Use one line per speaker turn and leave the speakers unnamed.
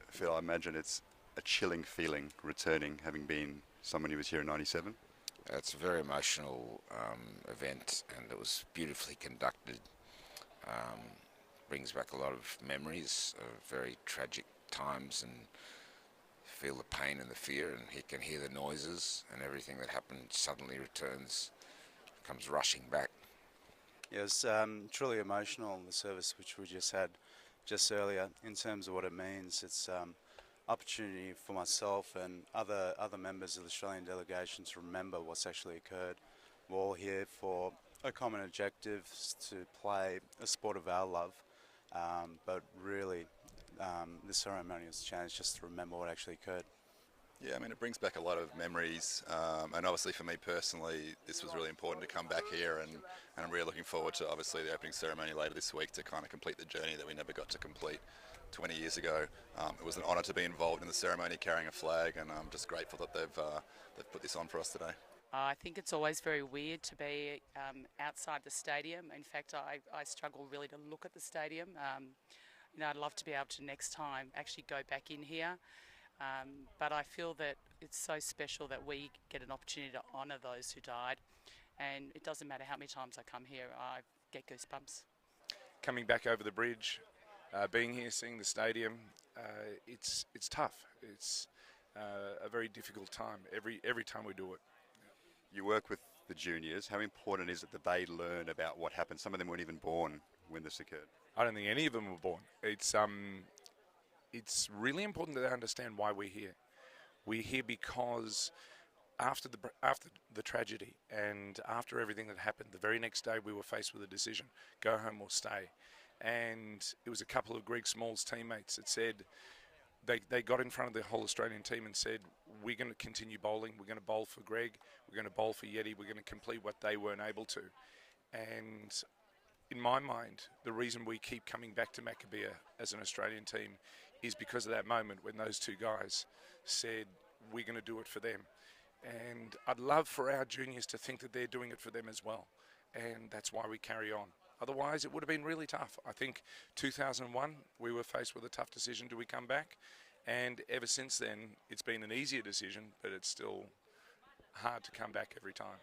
Phil, I imagine it's a chilling feeling returning, having been someone who was here in '97.
It's a very emotional event, and it was beautifully conducted. Um, Brings back a lot of memories of very tragic times, and feel the pain and the fear, and he can hear the noises, and everything that happened suddenly returns, comes rushing back.
Yeah, it was truly emotional, the service which we just had just earlier, in terms of what it means. It's opportunity for myself and other members of the Australian delegation to remember what's actually occurred. We're all here for a common objective to play a sport of our love, but really the ceremony has changed just to remember what actually occurred.
Yeah, I mean, it brings back a lot of memories, and obviously for me personally, this was really important to come back here, and I'm really looking forward to obviously the opening ceremony later this week to kind of complete the journey that we never got to complete 20 years ago. It was an honour to be involved in the ceremony, carrying a flag, and I'm just grateful that they've put this on for us today.
I think it's always very weird to be outside the stadium. In fact, I struggle really to look at the stadium. I'd love to be able to next time actually go back in here. But I feel that it's so special that we get an opportunity to honour those who died. And it doesn't matter how many times I come here, I get goosebumps.
Coming back over the bridge, being here, seeing the stadium, it's tough. It's a very difficult time every time we do it.
You work with the juniors. How important is it that they learn about what happened? Some of them weren't even born when this occurred.
I don't think any of them were born. It's really important that they understand why we're here. We're here because after the tragedy and after everything that happened, the very next day we were faced with a decision: go home or stay. And it was a couple of Greg Small's teammates that said, they got in front of the whole Australian team and said, we're going to continue bowling, we're going to bowl for Greg, we're going to bowl for Yeti, we're going to complete what they weren't able to. And in my mind, the reason we keep coming back to Maccabea as an Australian team is because of that moment when those two guys said, we're going to do it for them. And I'd love for our juniors to think that they're doing it for them as well. And that's why we carry on. Otherwise, it would have been really tough. I think 2001, we were faced with a tough decision. Do we come back? And ever since then, it's been an easier decision, but it's still hard to come back every time.